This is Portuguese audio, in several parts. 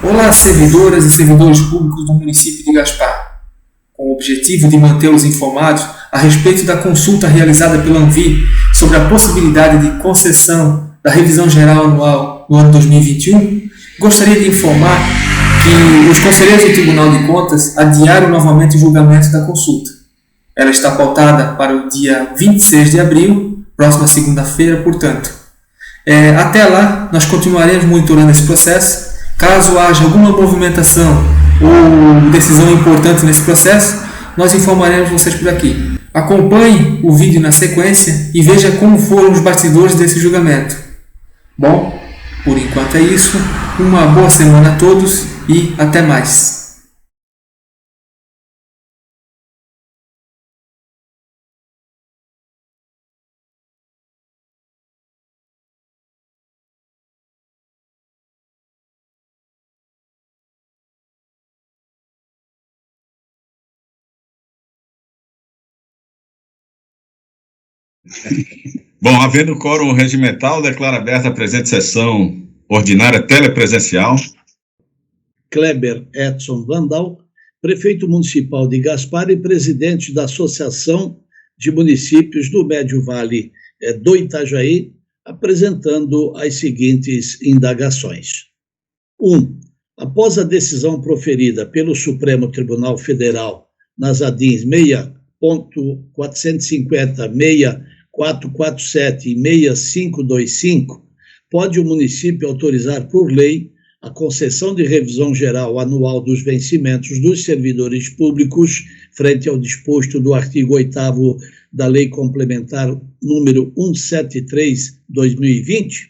Olá, servidoras e servidores públicos do município de Gaspar. Com o objetivo de mantê-los informados a respeito da consulta realizada pela Anvir sobre a possibilidade de concessão da revisão geral anual no ano 2021, gostaria de informar que os conselheiros do Tribunal de Contas adiaram novamente o julgamento da consulta. Ela está pautada para o dia 26 de abril, próxima segunda-feira, portanto. Até lá, nós continuaremos monitorando esse processo. Caso haja alguma movimentação ou decisão importante nesse processo, nós informaremos vocês por aqui. Acompanhe o vídeo na sequência e veja como foram os bastidores desse julgamento. Bom, por enquanto é isso. Uma boa semana a todos e até mais. Bom, havendo quórum regimental, declaro aberta a presente sessão ordinária telepresencial. Kleber Edson Vandal, prefeito municipal de Gaspar e presidente da Associação de Municípios do Médio Vale do Itajaí, apresentando as seguintes indagações. 1. Após a decisão proferida pelo Supremo Tribunal Federal nas ADINs 6.450, 6.447 e 6.525, pode o município autorizar por lei a concessão de revisão geral anual dos vencimentos dos servidores públicos frente ao disposto do artigo 8º da Lei Complementar número 173/2020?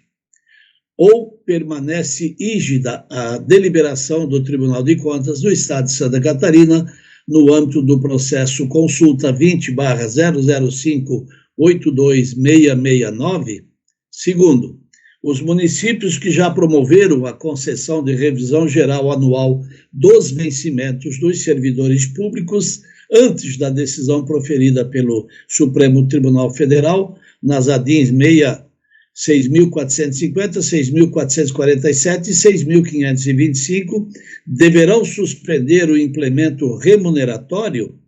Ou permanece rígida a deliberação do Tribunal de Contas do Estado de Santa Catarina no âmbito do processo Consulta 20/005-82669? Segundo, os municípios que já promoveram a concessão de revisão geral anual dos vencimentos dos servidores públicos antes da decisão proferida pelo Supremo Tribunal Federal nas ADINs 6.450, 6.447 e 6.525, deverão suspender o implemento remuneratório?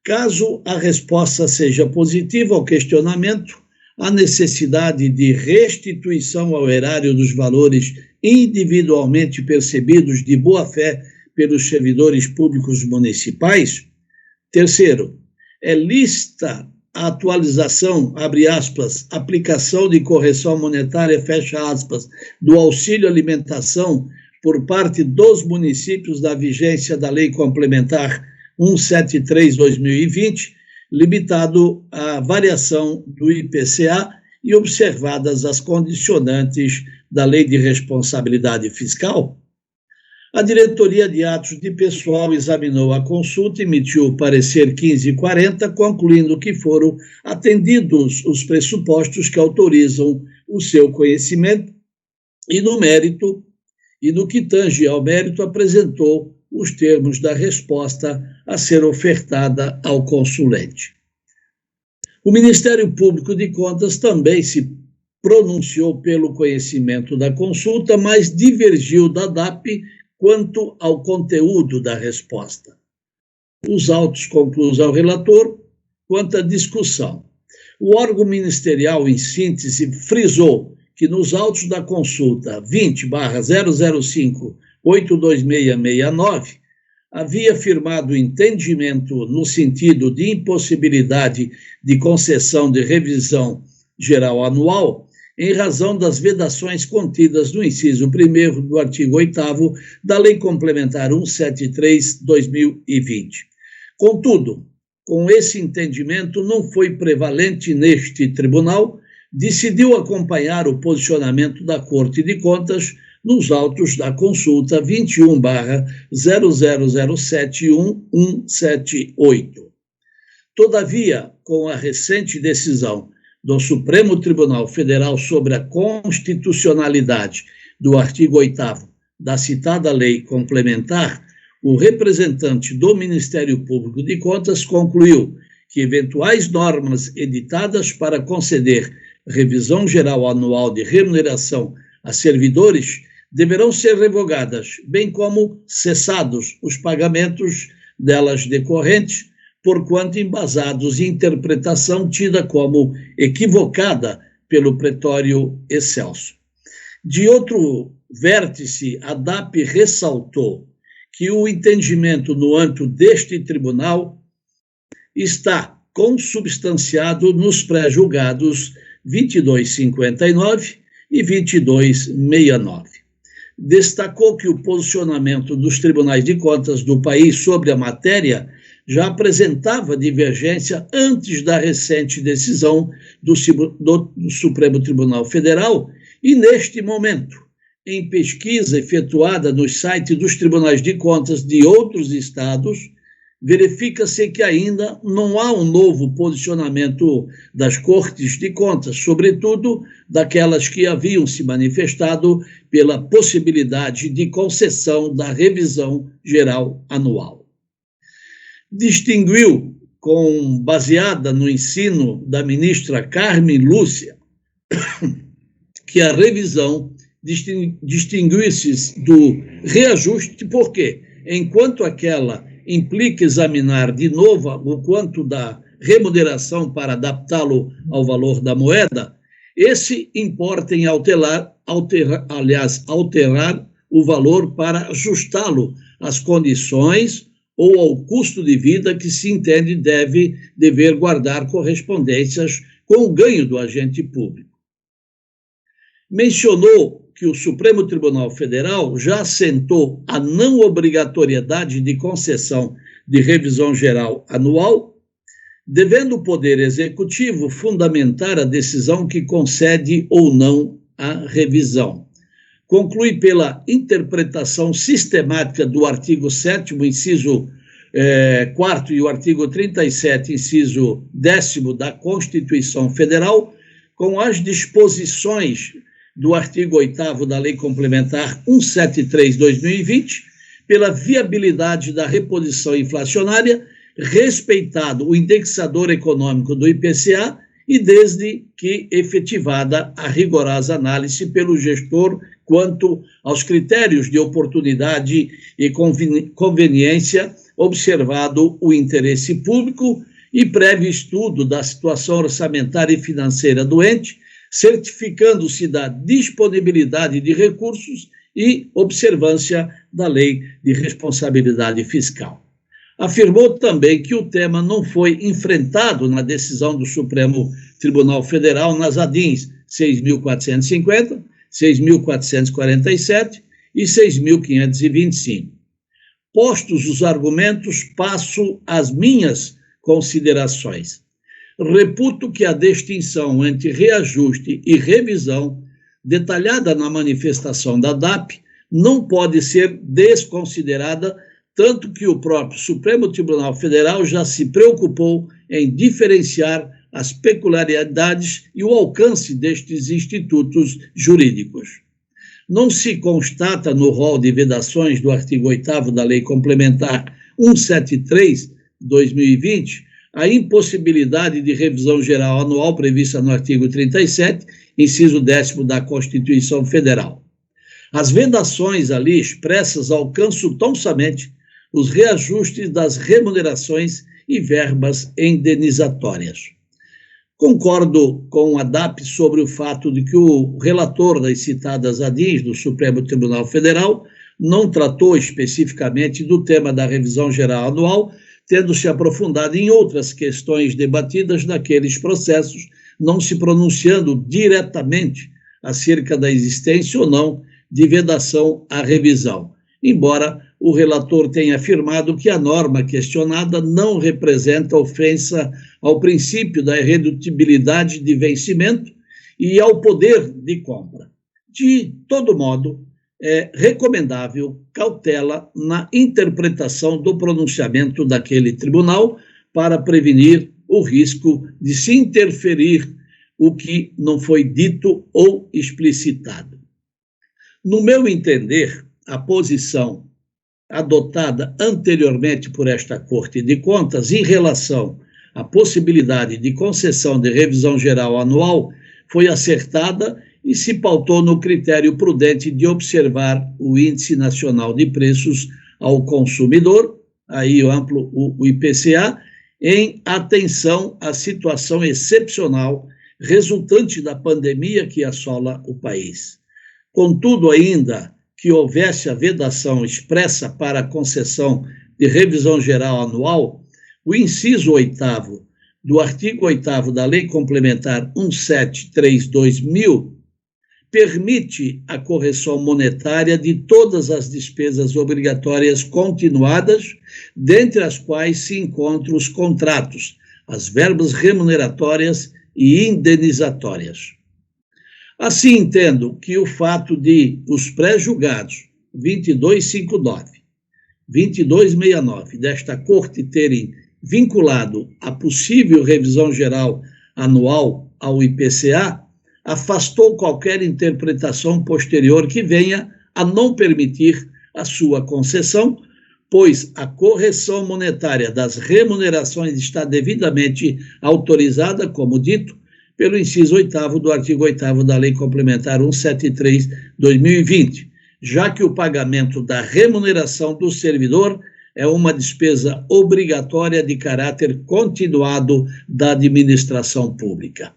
Caso a resposta seja positiva ao questionamento, a necessidade de restituição ao erário dos valores individualmente percebidos de boa-fé pelos servidores públicos municipais? Terceiro, é lícita a atualização, abre aspas, aplicação de correção monetária, fecha aspas, do auxílio alimentação por parte dos municípios da vigência da Lei Complementar 173/2020, limitado à variação do IPCA e observadas as condicionantes da Lei de Responsabilidade Fiscal? A Diretoria de Atos de Pessoal examinou a consulta e emitiu o parecer 1540, concluindo que foram atendidos os pressupostos que autorizam o seu conhecimento e no que tange ao mérito, apresentou os termos da resposta a ser ofertada ao consulente. O Ministério Público de Contas também se pronunciou pelo conhecimento da consulta, mas divergiu da DAP quanto ao conteúdo da resposta. Os autos concluem ao relator quanto à discussão. O órgão ministerial, em síntese, frisou que nos autos da consulta 20/005-82669 havia firmado entendimento no sentido de impossibilidade de concessão de revisão geral anual em razão das vedações contidas no inciso 1º do artigo 8º da Lei Complementar 173/2020. Contudo, com esse entendimento não foi prevalente neste tribunal, decidiu acompanhar o posicionamento da Corte de Contas nos autos da consulta 21/0007178. Todavia, com a recente decisão do Supremo Tribunal Federal sobre a constitucionalidade do artigo 8º da citada lei complementar, o representante do Ministério Público de Contas concluiu que eventuais normas editadas para conceder revisão geral anual de remuneração a servidores deverão ser revogadas, bem como cessados os pagamentos delas decorrentes, porquanto embasados em interpretação tida como equivocada pelo pretório excelso. De outro vértice, a DAP ressaltou que o entendimento no âmbito deste tribunal está consubstanciado nos pré-julgados 2259 e 2269. Destacou que o posicionamento dos tribunais de contas do país sobre a matéria já apresentava divergência antes da recente decisão do Supremo Tribunal Federal e, neste momento, em pesquisa efetuada nos sites dos tribunais de contas de outros estados, verifica-se que ainda não há um novo posicionamento das Cortes de Contas, sobretudo daquelas que haviam se manifestado pela possibilidade de concessão da revisão geral anual. Distinguiu, baseada no ensino da ministra Carmen Lúcia, que a revisão distinguisse do reajuste, porque, enquanto aquela implica examinar de novo o quanto da remuneração para adaptá-lo ao valor da moeda, esse importa em alterar o valor para ajustá-lo às condições ou ao custo de vida que se entende dever guardar correspondências com o ganho do agente público. Mencionou que o Supremo Tribunal Federal já assentou a não obrigatoriedade de concessão de revisão geral anual, devendo o Poder Executivo fundamentar a decisão que concede ou não a revisão. Conclui pela interpretação sistemática do artigo 7º, inciso 4º e o artigo 37, inciso 10º da Constituição Federal, com as disposições do artigo 8º da Lei Complementar 173/2020, pela viabilidade da reposição inflacionária, respeitado o indexador econômico do IPCA e desde que efetivada a rigorosa análise pelo gestor quanto aos critérios de oportunidade e conveniência, observado o interesse público e prévio estudo da situação orçamentária e financeira do ente, certificando-se da disponibilidade de recursos e observância da Lei de Responsabilidade Fiscal. Afirmou também que o tema não foi enfrentado na decisão do Supremo Tribunal Federal nas ADINs 6.450, 6.447 e 6.525. Postos os argumentos, passo às minhas considerações. Reputo que a distinção entre reajuste e revisão, detalhada na manifestação da DAP, não pode ser desconsiderada, tanto que o próprio Supremo Tribunal Federal já se preocupou em diferenciar as peculiaridades e o alcance destes institutos jurídicos. Não se constata no rol de vedações do artigo 8º da Lei Complementar 173/2020 a impossibilidade de revisão geral anual prevista no artigo 37, inciso 10º da Constituição Federal. As vedações ali expressas alcançam tão somente os reajustes das remunerações e verbas indenizatórias. Concordo com a DAP sobre o fato de que o relator das citadas ADINs do Supremo Tribunal Federal não tratou especificamente do tema da revisão geral anual, tendo se aprofundado em outras questões debatidas naqueles processos, não se pronunciando diretamente acerca da existência ou não de vedação à revisão, embora o relator tenha afirmado que a norma questionada não representa ofensa ao princípio da irredutibilidade de vencimento e ao poder de compra. De todo modo, é recomendável cautela na interpretação do pronunciamento daquele tribunal para prevenir o risco de se interferir o que não foi dito ou explicitado. No meu entender, a posição adotada anteriormente por esta Corte de Contas em relação à possibilidade de concessão de revisão geral anual foi acertada e se pautou no critério prudente de observar o Índice Nacional de Preços ao Consumidor, aí o IPCA, em atenção à situação excepcional resultante da pandemia que assola o país. Contudo, ainda que houvesse a vedação expressa para a concessão de revisão geral anual, o inciso 8º do artigo 8º da Lei Complementar 173/2000 permite a correção monetária de todas as despesas obrigatórias continuadas, dentre as quais se encontram os contratos, as verbas remuneratórias e indenizatórias. Assim, entendo que o fato de os pré-julgados 2259, 2269 desta Corte terem vinculado a possível revisão geral anual ao IPCA, afastou qualquer interpretação posterior que venha a não permitir a sua concessão, pois a correção monetária das remunerações está devidamente autorizada, como dito, pelo inciso 8º do artigo 8º da Lei Complementar 173/2020, já que o pagamento da remuneração do servidor é uma despesa obrigatória de caráter continuado da administração pública.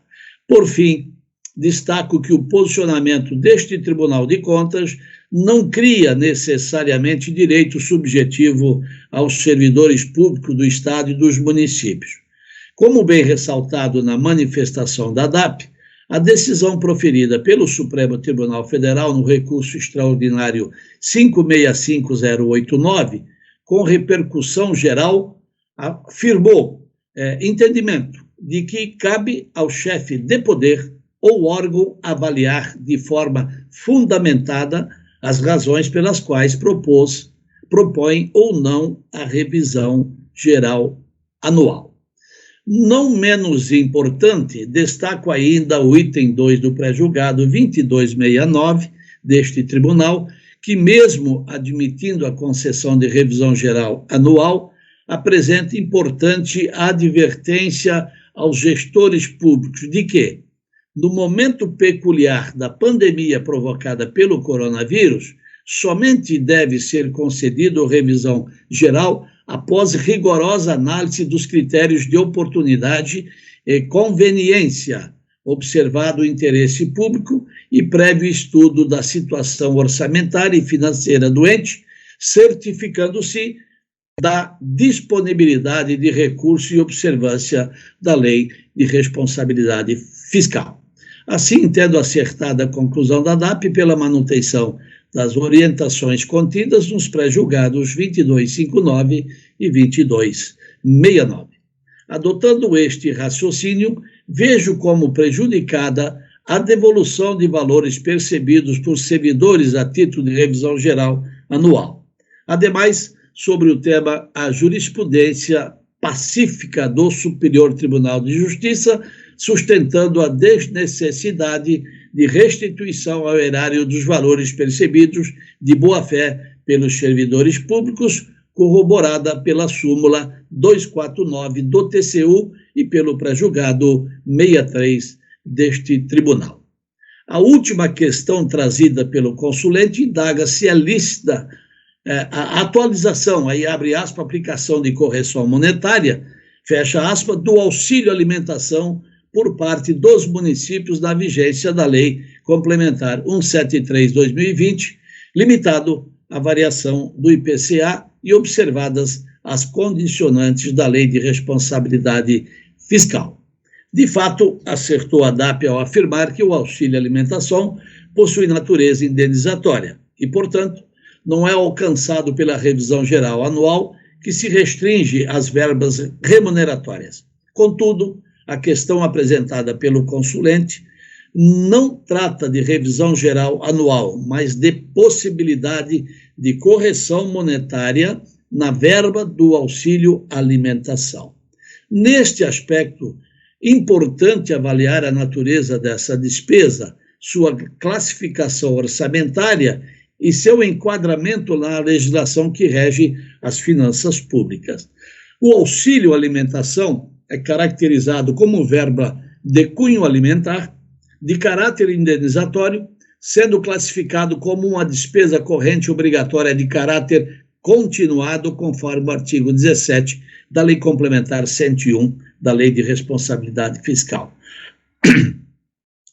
Por fim, destaco que o posicionamento deste Tribunal de Contas não cria necessariamente direito subjetivo aos servidores públicos do Estado e dos municípios. Como bem ressaltado na manifestação da DAP, a decisão proferida pelo Supremo Tribunal Federal no recurso extraordinário 565089, com repercussão geral, afirmou entendimento de que cabe ao chefe de poder ou órgão avaliar de forma fundamentada as razões pelas quais propõe ou não a revisão geral anual. Não menos importante, destaco ainda o item 2 do pré-julgado 2269 deste tribunal, que mesmo admitindo a concessão de revisão geral anual, apresenta importante advertência aos gestores públicos de que, no momento peculiar da pandemia provocada pelo coronavírus, somente deve ser concedido revisão geral após rigorosa análise dos critérios de oportunidade e conveniência, observado o interesse público e prévio estudo da situação orçamentária e financeira do ente, certificando-se da disponibilidade de recurso e observância da Lei de Responsabilidade Fiscal. Assim, entendo acertada a conclusão da DAP pela manutenção das orientações contidas nos pré-julgados 2259 e 2269. Adotando este raciocínio, vejo como prejudicada a devolução de valores percebidos por servidores a título de revisão geral anual. Ademais, sobre o tema, a jurisprudência pacífica do Superior Tribunal de Justiça, sustentando a desnecessidade de restituição ao erário dos valores percebidos de boa-fé pelos servidores públicos, corroborada pela súmula 249 do TCU e pelo pré-julgado 63 deste tribunal. A última questão trazida pelo consulente indaga se é lícita a atualização, aí abre aspas, aplicação de correção monetária, fecha aspas, do auxílio alimentação por parte dos municípios na vigência da Lei Complementar 173/2020, limitado à variação do IPCA e observadas as condicionantes da Lei de Responsabilidade Fiscal. De fato, acertou a DAP ao afirmar que o auxílio alimentação possui natureza indenizatória e, portanto, não é alcançado pela revisão geral anual que se restringe às verbas remuneratórias. Contudo, a questão apresentada pelo consulente não trata de revisão geral anual, mas de possibilidade de correção monetária na verba do auxílio alimentação. Neste aspecto, importante avaliar a natureza dessa despesa, sua classificação orçamentária e seu enquadramento na legislação que rege as finanças públicas. O auxílio alimentação é caracterizado como verba de cunho alimentar, de caráter indenizatório, sendo classificado como uma despesa corrente obrigatória de caráter continuado, conforme o artigo 17 da Lei Complementar 101 da Lei de Responsabilidade Fiscal.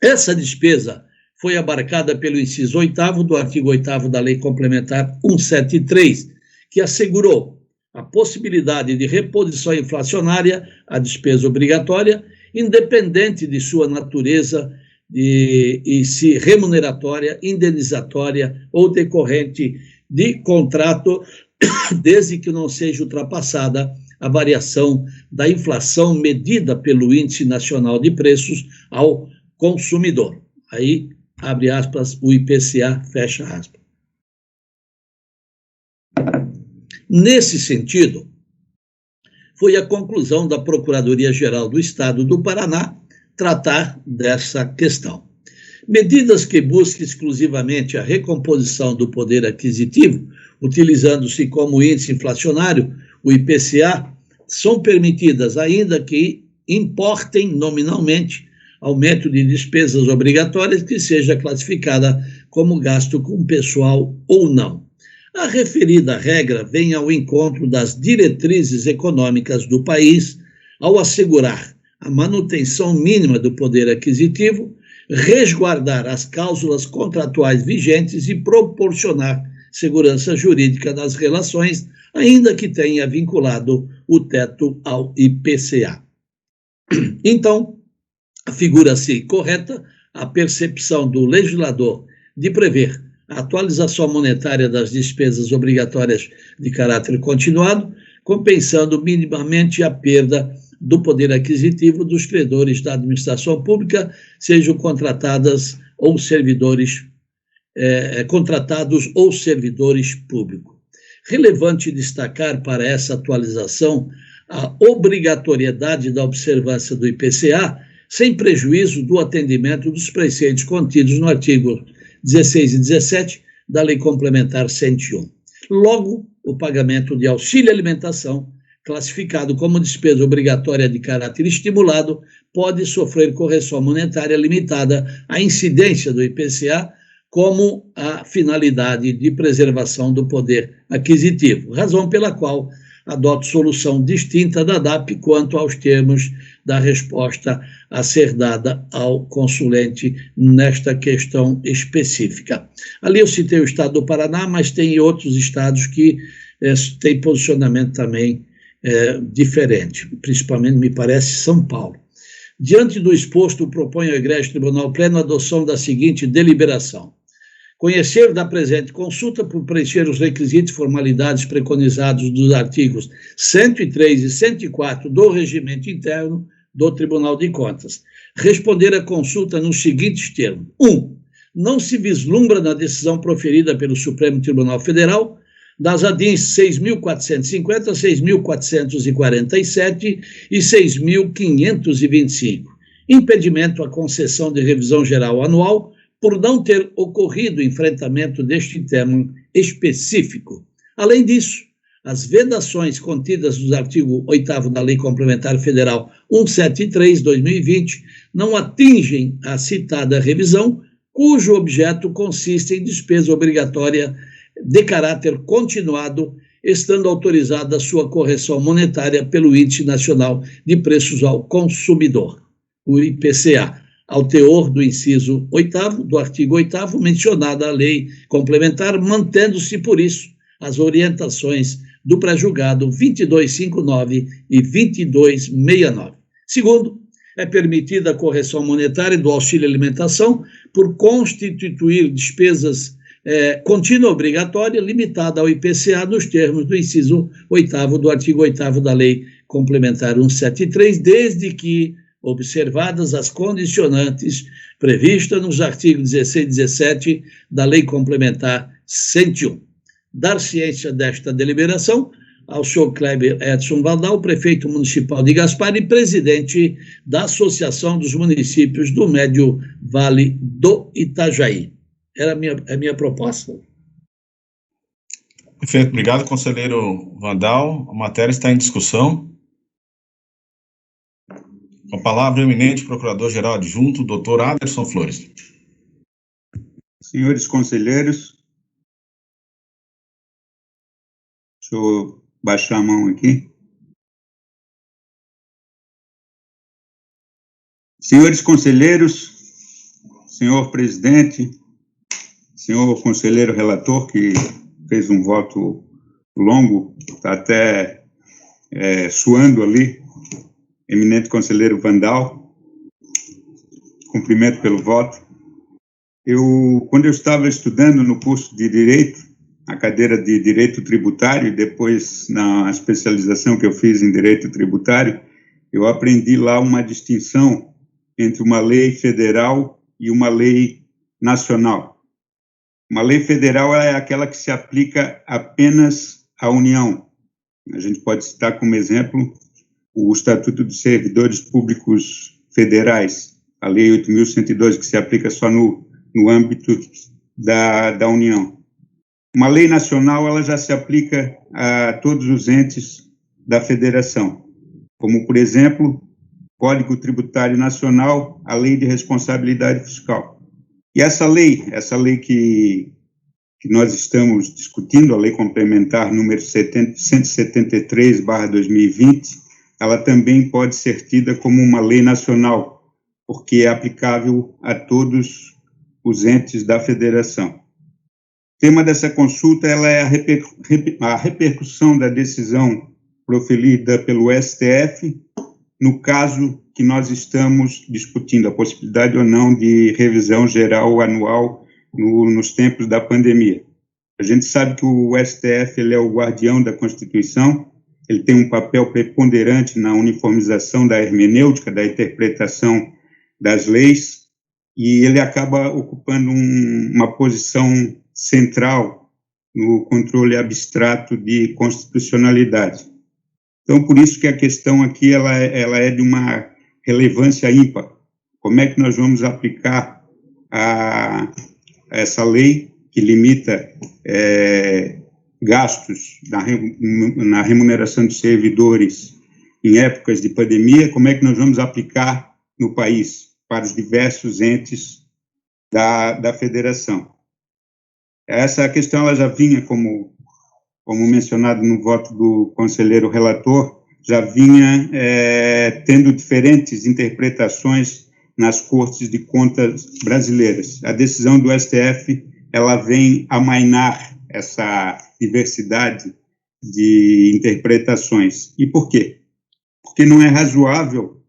Essa despesa foi abarcada pelo inciso 8º do artigo 8º da Lei Complementar 173, que assegurou a possibilidade de reposição inflacionária à despesa obrigatória, independente de sua natureza e se remuneratória, indenizatória ou decorrente de contrato, desde que não seja ultrapassada a variação da inflação medida pelo Índice Nacional de Preços ao consumidor. Aí, abre aspas, o IPCA, fecha aspas. Nesse sentido, foi a conclusão da Procuradoria-Geral do Estado do Paraná tratar dessa questão. Medidas que busquem exclusivamente a recomposição do poder aquisitivo, utilizando-se como índice inflacionário, o IPCA, são permitidas, ainda que importem nominalmente aumento de despesas obrigatórias que seja classificada como gasto com pessoal ou não. A referida regra vem ao encontro das diretrizes econômicas do país ao assegurar a manutenção mínima do poder aquisitivo, resguardar as cláusulas contratuais vigentes e proporcionar segurança jurídica nas relações, ainda que tenha vinculado o teto ao IPCA. Então, afigura-se correta a percepção do legislador de prever a atualização monetária das despesas obrigatórias de caráter continuado, compensando minimamente a perda do poder aquisitivo dos credores da administração pública, sejam contratados ou servidores públicos. Relevante destacar para essa atualização a obrigatoriedade da observância do IPCA, sem prejuízo do atendimento dos preceitos contidos no artigo 16 e 17 da Lei Complementar 101. Logo, o pagamento de auxílio alimentação, classificado como despesa obrigatória de caráter estimulado, pode sofrer correção monetária limitada à incidência do IPCA como a finalidade de preservação do poder aquisitivo, razão pela qual adoto solução distinta da DAP quanto aos termos da resposta a ser dada ao consulente nesta questão específica. Ali eu citei o estado do Paraná, mas tem outros estados que têm posicionamento também diferente, principalmente, me parece, São Paulo. Diante do exposto, proponho ao Egrégio Tribunal Pleno a adoção da seguinte deliberação. Conhecer da presente consulta por preencher os requisitos e formalidades preconizados dos artigos 103 e 104 do Regimento Interno do Tribunal de Contas. Responder à consulta nos seguintes termos. 1. Não se vislumbra na decisão proferida pelo Supremo Tribunal Federal das ADINs 6.450, 6.447 e 6.525. Impedimento à concessão de revisão geral anual por não ter ocorrido enfrentamento deste tema específico. Além disso, as vedações contidas nos artigos 8º da Lei Complementar Federal 173/2020 não atingem a citada revisão, cujo objeto consiste em despesa obrigatória de caráter continuado, estando autorizada a sua correção monetária pelo Índice Nacional de Preços ao Consumidor, o IPCA, ao teor do inciso 8º do artigo 8º, mencionada a lei complementar, mantendo-se, por isso, as orientações do pré-julgado 2259 e 2269. Segundo, é permitida a correção monetária do auxílio alimentação por constituir despesas contínua obrigatória limitada ao IPCA nos termos do inciso 8º do artigo 8º da Lei Complementar 173, desde que observadas as condicionantes previstas nos artigos 16 e 17 da Lei Complementar 101. Dar ciência desta deliberação ao senhor Kleber Edson Valdal, prefeito municipal de Gaspar e presidente da Associação dos Municípios do Médio Vale do Itajaí. Era a minha proposta. Perfeito, obrigado, conselheiro Vandal. A matéria está em discussão. Com a palavra, o eminente Procurador-Geral Adjunto, Dr. Aderson Flores. Senhores conselheiros, deixa eu baixar a mão aqui. Senhores conselheiros, senhor presidente, senhor conselheiro relator, que fez um voto longo, está até suando ali, eminente conselheiro Vandal, cumprimento pelo voto. Quando eu estava estudando no curso de Direito, a cadeira de Direito Tributário, e depois na especialização que eu fiz em Direito Tributário, eu aprendi lá uma distinção entre uma lei federal e uma lei nacional. Uma lei federal é aquela que se aplica apenas à União. A gente pode citar como exemplo o Estatuto dos Servidores Públicos Federais, a Lei 8.102, que se aplica só no âmbito da União. Uma lei nacional, ela já se aplica a todos os entes da federação, como, por exemplo, Código Tributário Nacional, a Lei de Responsabilidade Fiscal. E essa lei que nós estamos discutindo, a Lei Complementar número 173/2020, ela também pode ser tida como uma lei nacional, porque é aplicável a todos os entes da federação. O tema dessa consulta ela é a repercussão da decisão proferida pelo STF no caso que nós estamos discutindo, a possibilidade ou não de revisão geral anual nos tempos da pandemia. A gente sabe que o STF ele é o guardião da Constituição, ele tem um papel preponderante na uniformização da hermenêutica, da interpretação das leis, e ele acaba ocupando uma posição central no controle abstrato de constitucionalidade. Então, por isso que a questão aqui ela é de uma relevância ímpar. Como é que nós vamos aplicar essa lei que limita gastos na remuneração de servidores em épocas de pandemia, como é que nós vamos aplicar no país para os diversos entes da federação. Essa questão ela já vinha, como mencionado no voto do conselheiro relator, já vinha tendo diferentes interpretações nas Cortes de Contas brasileiras. A decisão do STF ela vem amainar essa diversidade de interpretações. E por quê? Porque não é razoável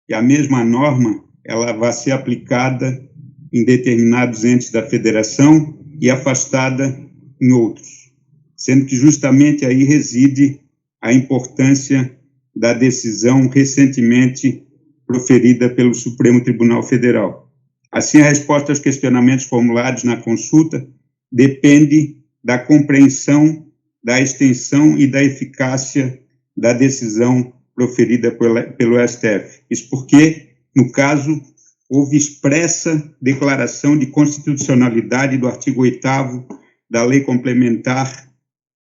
que a mesma norma ela vá ser aplicada em determinados entes da federação e afastada em outros, sendo que justamente aí reside a importância da decisão recentemente proferida pelo Supremo Tribunal Federal. Assim, a resposta aos questionamentos formulados na consulta depende da compreensão, da extensão e da eficácia da decisão proferida pelo STF. Isso porque, no caso, houve expressa declaração de constitucionalidade do artigo 8º da Lei Complementar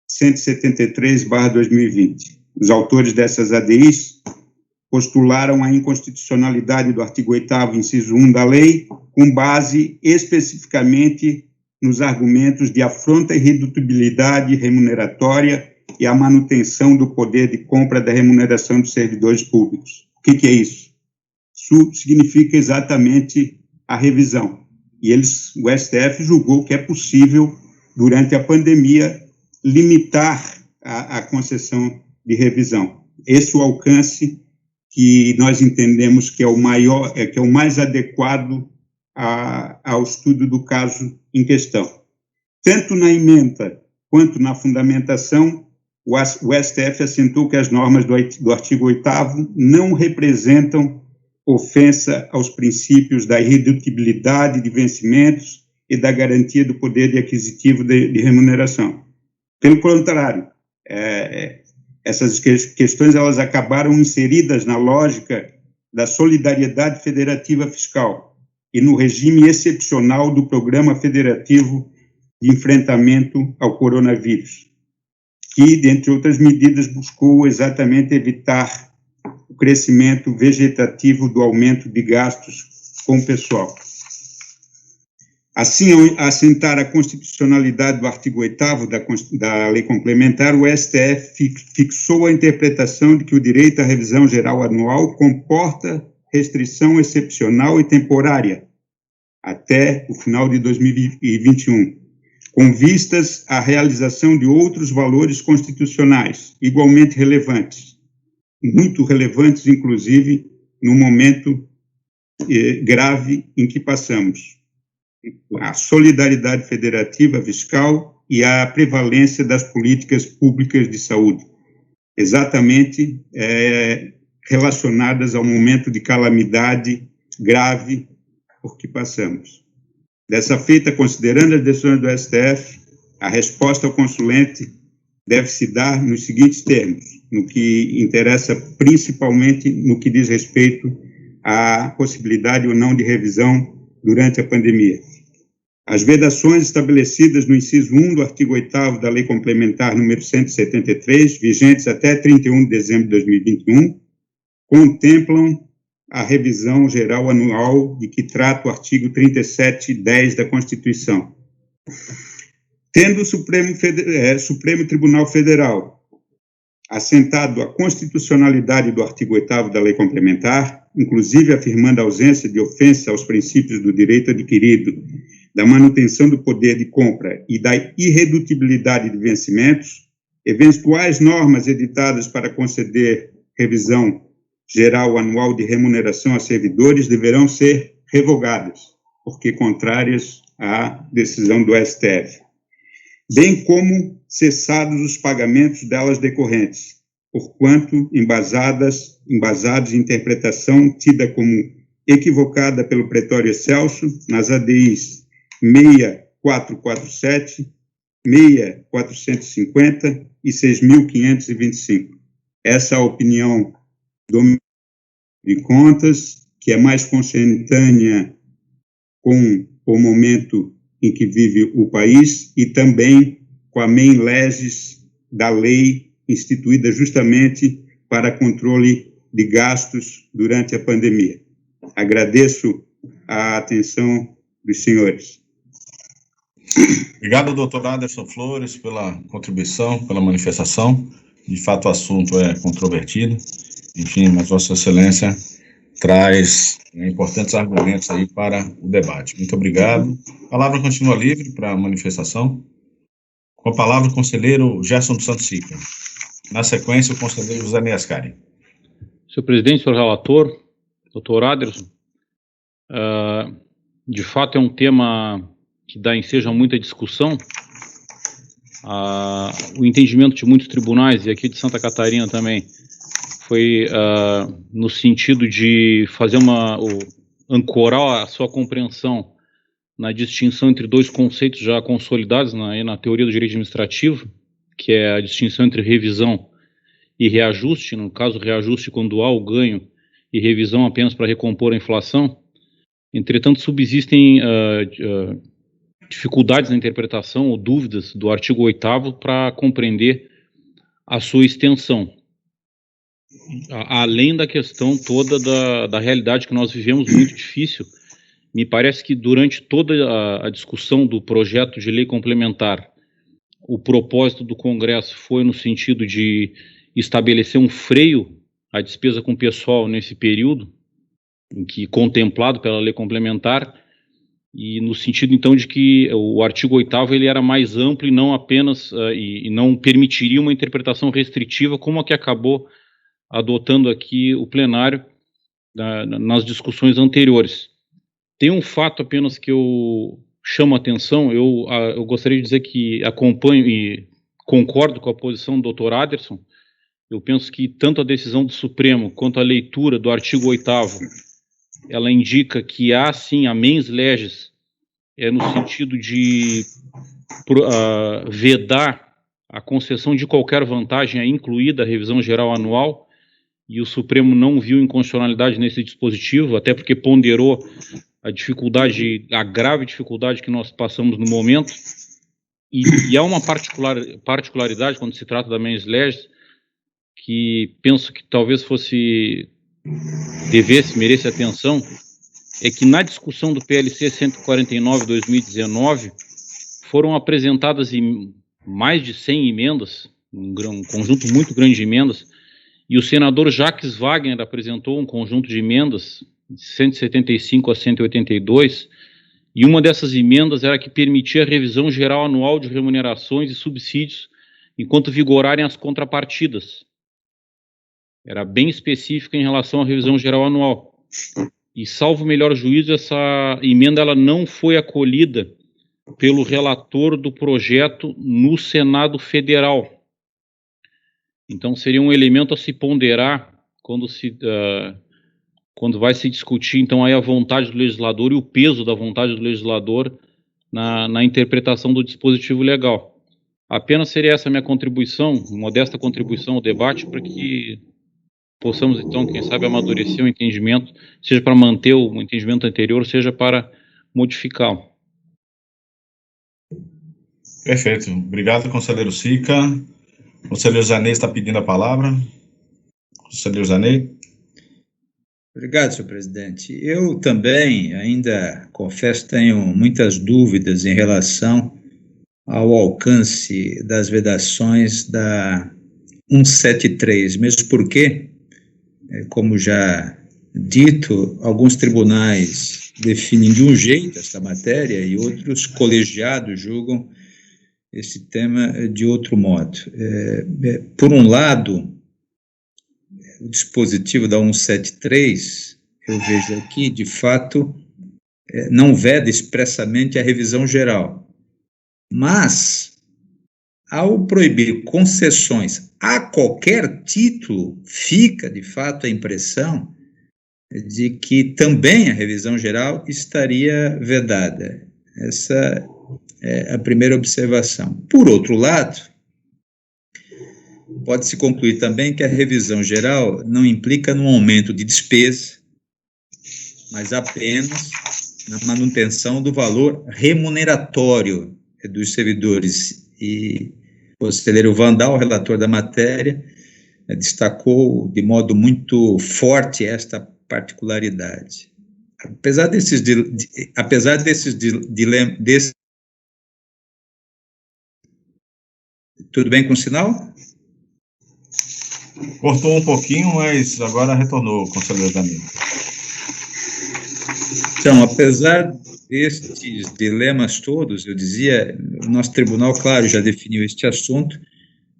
173/2020. Os autores dessas ADIs postularam a inconstitucionalidade do artigo 8º, inciso 1 da lei, com base especificamente nos argumentos de afronta à irredutibilidade remuneratória e à manutenção do poder de compra da remuneração dos servidores públicos. O que é isso? Isso significa exatamente a revisão. E o STF julgou que é possível, durante a pandemia, limitar a concessão de revisão. Esse é o alcance que nós entendemos que é o maior, que é o mais adequado ao estudo do caso em questão. Tanto na ementa quanto na fundamentação, o STF assentou que as normas do artigo 8º não representam ofensa aos princípios da irredutibilidade de vencimentos e da garantia do poder de aquisitivo de remuneração. Pelo contrário, essas questões elas acabaram inseridas na lógica da solidariedade federativa fiscal e no regime excepcional do Programa Federativo de Enfrentamento ao Coronavírus, que, dentre outras medidas, buscou exatamente evitar o crescimento vegetativo do aumento de gastos com o pessoal. Assim, ao assentar a constitucionalidade do artigo 8º da Lei Complementar, o STF fixou a interpretação de que o direito à revisão geral anual comporta restrição excepcional e temporária até o final de 2021, com vistas à realização de outros valores constitucionais igualmente relevantes, muito relevantes, inclusive, no momento grave em que passamos. A solidariedade federativa fiscal e a prevalência das políticas públicas de saúde, exatamente relacionadas ao momento de calamidade grave por que passamos. Dessa feita, considerando as decisões do STF, a resposta ao consulente deve se dar nos seguintes termos, no que interessa principalmente no que diz respeito à possibilidade ou não de revisão durante a pandemia. As vedações estabelecidas no inciso 1 do artigo 8º da Lei Complementar número 173, vigentes até 31 de dezembro de 2021, contemplam a revisão geral anual de que trata o artigo 37(10) da Constituição. Tendo o Supremo Tribunal Federal assentado a constitucionalidade do artigo 8º da Lei Complementar, inclusive afirmando a ausência de ofensa aos princípios do direito adquirido, da manutenção do poder de compra e da irredutibilidade de vencimentos, eventuais normas editadas para conceder revisão geral anual de remuneração a servidores deverão ser revogadas, porque contrárias à decisão do STF, bem como cessados os pagamentos delas decorrentes, porquanto embasados em interpretação tida como equivocada pelo Pretório Excelso nas ADIs 6447, 6450 e 6525. Essa é a opinião do de Contas, que é mais consentânea com o momento em que vive o país e também com a main legis da lei instituída justamente para controle de gastos durante a pandemia. Agradeço a atenção dos senhores. Obrigado, doutor Anderson Flores, pela contribuição, pela manifestação. De fato, o assunto é controvertido. Enfim, mas Vossa Excelência traz importantes argumentos aí para o debate. Muito obrigado. A palavra continua livre para a manifestação. Com a palavra, o conselheiro Gerson dos Santos Sica. Na sequência, o conselheiro José Miascari. Senhor presidente, senhor relator, doutor Anderson, de fato é um tema que dá ensejo a muita discussão. O entendimento de muitos tribunais, e aqui de Santa Catarina também, foi no sentido de fazer ancorar a sua compreensão na distinção entre dois conceitos já consolidados na teoria do direito administrativo, que é a distinção entre revisão e reajuste, no caso reajuste quando há o ganho e revisão apenas para recompor a inflação. Entretanto, subsistem dificuldades na interpretação ou dúvidas do artigo 8º para compreender a sua extensão, além da questão toda da realidade que nós vivemos muito difícil. Me parece que durante toda a discussão do projeto de lei complementar, o propósito do Congresso foi no sentido de estabelecer um freio à despesa com pessoal nesse período, em que contemplado pela lei complementar, e no sentido então de que o artigo 8º ele era mais amplo e não apenas e não permitiria uma interpretação restritiva como a que acabou adotando aqui o plenário nas discussões anteriores. Tem um fato apenas que eu chamo a atenção. Eu gostaria de dizer que acompanho e concordo com a posição do Dr. Anderson. Eu penso que tanto a decisão do Supremo quanto a leitura do artigo 8º, ela indica que há sim a mens legis, no sentido de vedar a concessão de qualquer vantagem, incluída a revisão geral anual, e o Supremo não viu inconstitucionalidade nesse dispositivo, até porque ponderou a grave dificuldade que nós passamos no momento, e há uma particularidade quando se trata da mens legis, que penso que talvez merece atenção, é que na discussão do PLC 149/2019 foram apresentadas mais de 100 emendas, um conjunto muito grande de emendas, e o senador Jacques Wagner apresentou um conjunto de emendas, de 175 a 182, e uma dessas emendas era que permitia a revisão geral anual de remunerações e subsídios enquanto vigorarem as contrapartidas. Era bem específica em relação à revisão geral anual. E, salvo o melhor juízo, essa emenda ela não foi acolhida pelo relator do projeto no Senado Federal. Então, seria um elemento a se ponderar quando vai se discutir, então, aí a vontade do legislador e o peso da vontade do legislador na interpretação do dispositivo legal. Apenas seria essa minha contribuição, modesta contribuição ao debate, para que possamos, então, quem sabe, amadurecer o entendimento, seja para manter o entendimento anterior, seja para modificá-lo. Perfeito. Obrigado, conselheiro Sica. O conselheiro Zanei está pedindo a palavra. Conselheiro Zanei. Obrigado, senhor presidente. Eu também, ainda confesso, tenho muitas dúvidas em relação ao alcance das vedações da 173, mesmo porque, como já dito, alguns tribunais definem de um jeito esta matéria e outros colegiados julgam esse tema de outro modo. Por um lado, o dispositivo da 173, eu vejo aqui, de fato, não veda expressamente a revisão geral, mas, ao proibir concessões a qualquer título, fica, de fato, a impressão de que também a revisão geral estaria vedada. Essa é a primeira observação. Por outro lado, pode-se concluir também que a revisão geral não implica no aumento de despesa, mas apenas na manutenção do valor remuneratório dos servidores. E o conselheiro Vandal, relator da matéria, destacou de modo muito forte esta particularidade. Apesar desses dilemas... Tudo bem com o sinal? Cortou um pouquinho, mas agora retornou, conselheiro Zanei. Então, apesar destes dilemas todos, eu dizia, o nosso tribunal, claro, já definiu este assunto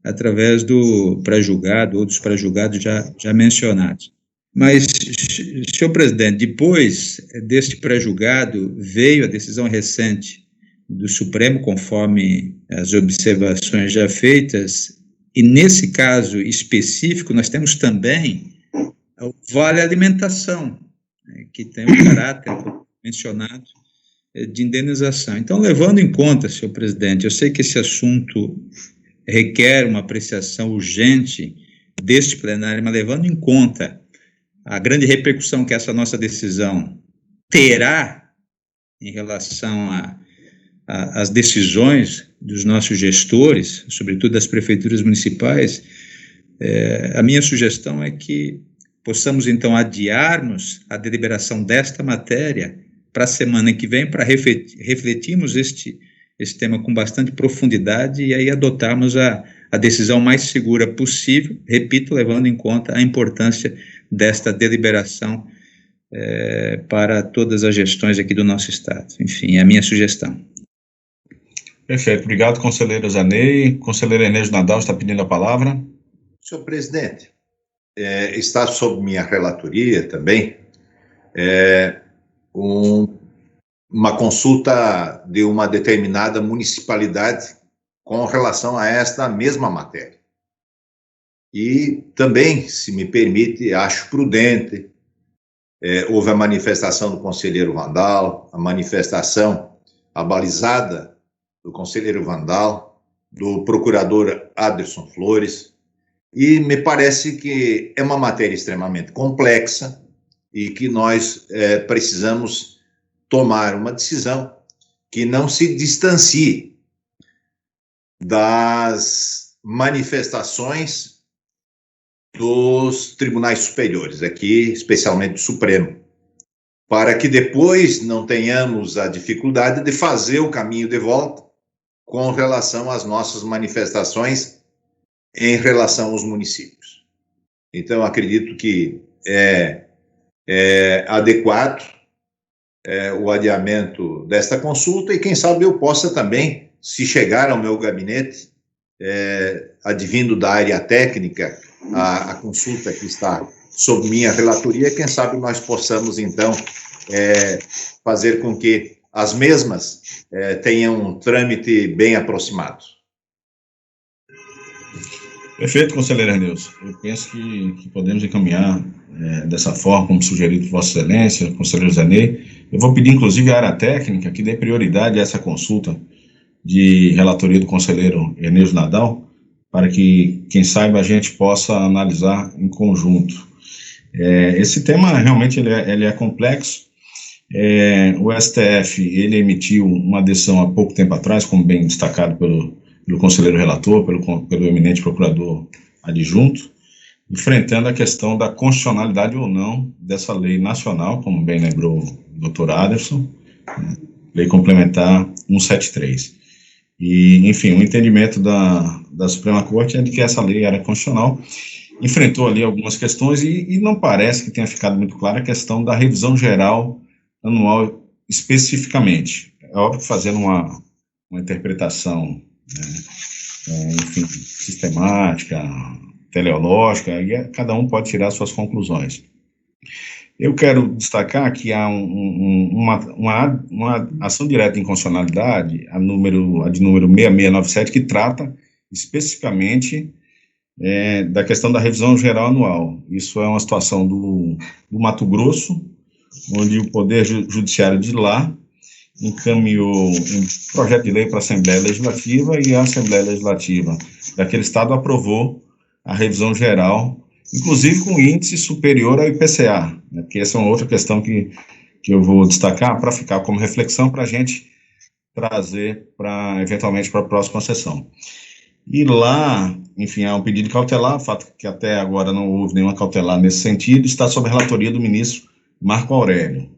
através do pré-julgado ou dos pré-julgados já mencionados. Mas, senhor presidente, depois deste pré-julgado veio a decisão recente do Supremo, conforme as observações já feitas, e nesse caso específico nós temos também o Vale Alimentação, que tem um caráter mencionado de indenização. Então, levando em conta, senhor presidente, eu sei que esse assunto requer uma apreciação urgente deste plenário, mas levando em conta a grande repercussão que essa nossa decisão terá em relação às decisões dos nossos gestores, sobretudo das prefeituras municipais, a minha sugestão é que possamos, então, adiarmos a deliberação desta matéria para a semana que vem, para refletirmos este tema com bastante profundidade e aí adotarmos a decisão mais segura possível, repito, levando em conta a importância desta deliberação para todas as gestões aqui do nosso Estado. Enfim, é a minha sugestão. Perfeito. Obrigado, conselheiro Zanei. Conselheiro Enésio Nadal está pedindo a palavra. Senhor presidente, está sob minha relatoria também uma consulta de uma determinada municipalidade com relação a esta mesma matéria. E também, se me permite, acho prudente, houve a manifestação do conselheiro Vandal, a manifestação abalizada do conselheiro Vandal, do procurador Aderson Flores, e me parece que é uma matéria extremamente complexa e que nós precisamos tomar uma decisão que não se distancie das manifestações dos tribunais superiores, aqui especialmente do Supremo, para que depois não tenhamos a dificuldade de fazer o caminho de volta com relação às nossas manifestações em relação aos municípios. Então, acredito que é adequado o adiamento desta consulta e, quem sabe, eu possa também, se chegar ao meu gabinete, advindo da área técnica, a consulta que está sob minha relatoria, quem sabe nós possamos, então, fazer com que as mesmas tenham um trâmite bem aproximado. Perfeito, conselheiro Arneus. Eu penso que podemos encaminhar dessa forma, como sugerido por Vossa Excelência, conselheiro Zaney. Eu vou pedir, inclusive, à área técnica que dê prioridade a essa consulta de relatoria do conselheiro Ernesto Nadal, para que, quem saiba, a gente possa analisar em conjunto. Esse tema, realmente, ele é complexo. O STF, ele emitiu uma decisão há pouco tempo atrás, como bem destacado pelo conselheiro relator, pelo eminente procurador adjunto, enfrentando a questão da constitucionalidade ou não dessa lei nacional, como bem lembrou o Dr. Aderson, lei complementar 173. E, enfim, o entendimento da Suprema Corte é de que essa lei era constitucional, enfrentou ali algumas questões e não parece que tenha ficado muito clara a questão da revisão geral anual especificamente. É óbvio que fazendo uma interpretação, enfim, sistemática, teleológica, e cada um pode tirar suas conclusões. Eu quero destacar que há uma ação direta de inconstitucionalidade, a de número 6697, que trata especificamente da questão da revisão geral anual. Isso é uma situação do Mato Grosso, onde o Poder Judiciário de lá encaminhou um projeto de lei para a Assembleia Legislativa e a Assembleia Legislativa daquele estado aprovou a revisão geral, inclusive com índice superior ao IPCA, né, porque essa é uma outra questão que eu vou destacar para ficar como reflexão para a gente trazer eventualmente para a próxima sessão. E lá, enfim, há um pedido de cautelar, o fato que até agora não houve nenhuma cautelar nesse sentido, está sob a relatoria do ministro Marco Aurélio.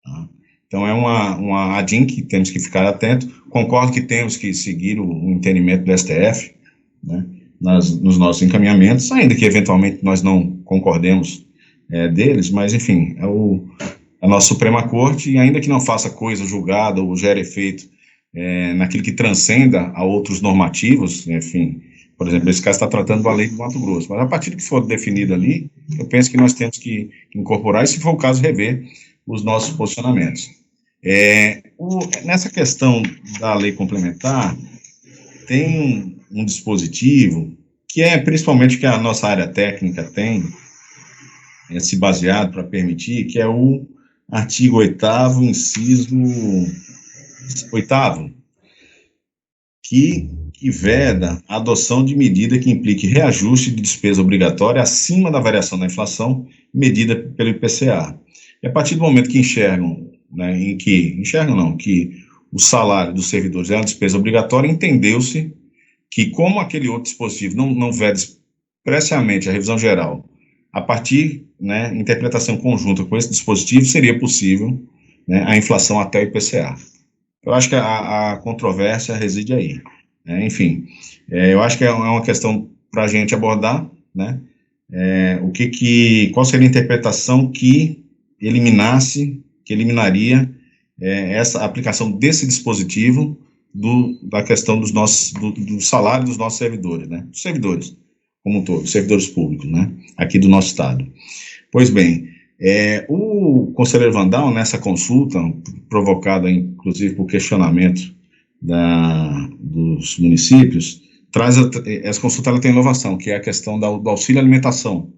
Tá? Então, é uma ADIM que temos que ficar atento. Concordo que temos que seguir o entendimento do STF, né, nos nossos encaminhamentos, ainda que eventualmente nós não concordemos deles, mas, enfim, a nossa Suprema Corte, e ainda que não faça coisa julgada ou gere efeito naquilo que transcenda a outros normativos, enfim, por exemplo, esse caso está tratando da lei do Mato Grosso, mas a partir do que for definido ali, eu penso que nós temos que incorporar e, se for o caso, rever os nossos posicionamentos. Nessa questão da lei complementar, tem um dispositivo que é principalmente que a nossa área técnica tem se baseado para permitir, que é o artigo 8º, inciso 8º, que veda a adoção de medida que implique reajuste de despesa obrigatória acima da variação da inflação medida pelo IPCA. E a partir do momento que que o salário dos servidores é uma despesa obrigatória, entendeu-se que, como aquele outro dispositivo não veda expressamente a revisão geral, a partir, interpretação conjunta com esse dispositivo, seria possível a inflação até o IPCA. Eu acho que a controvérsia reside aí. Enfim, eu acho que é uma questão para a gente abordar, qual seria a interpretação que eliminaria essa aplicação desse dispositivo da questão do salário dos nossos servidores, dos servidores como um todo, servidores públicos, aqui do nosso estado. Pois bem, o conselheiro Vandal, nessa consulta, provocada inclusive por questionamento dos municípios, essa consulta ela tem inovação, que é a questão do auxílio alimentação,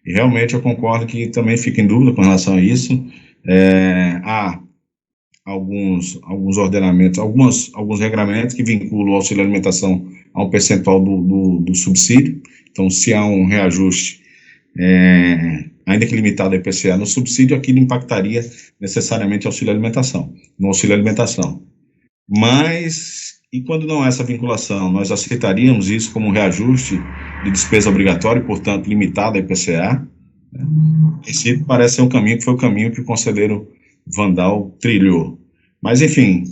e realmente eu concordo que também fica em dúvida com relação a isso. Há alguns ordenamentos, alguns regramentos que vinculam o auxílio alimentação a um percentual do subsídio. Então, se há um reajuste, ainda que limitado ao IPCA no subsídio, aquilo impactaria necessariamente no auxílio alimentação. Mas, e quando não há essa vinculação, nós aceitaríamos isso como um reajuste de despesa obrigatória e, portanto, limitada a IPCA. Em princípio, parece ser um caminho que foi o caminho que o conselheiro Vandal trilhou. Mas, enfim,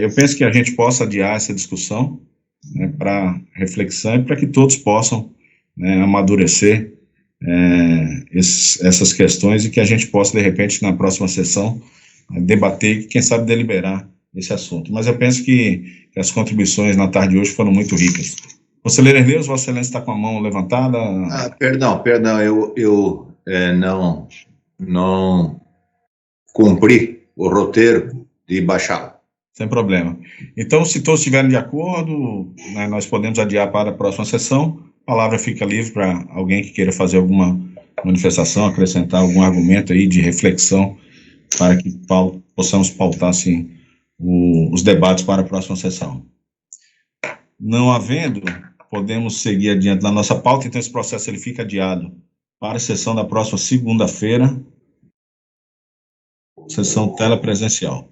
eu penso que a gente possa adiar essa discussão, né, para reflexão e para que todos possam, né, amadurecer essas questões e que a gente possa, de repente, na próxima sessão, debater e, quem sabe, deliberar esse assunto. Mas eu penso que as contribuições na tarde de hoje foram muito ricas. Conselheiro Herleiros, Vossa Excelência está com a mão levantada. Perdão, eu não cumpri o roteiro de baixá-lo. Sem problema. Então, se todos estiverem de acordo, né, nós podemos adiar para a próxima sessão. A palavra fica livre para alguém que queira fazer alguma manifestação, acrescentar algum argumento aí de reflexão, para que possamos pautar, assim, os debates para a próxima sessão. Não havendo, podemos seguir adiante na nossa pauta, então esse processo ele fica adiado para a sessão da próxima segunda-feira, sessão telepresencial.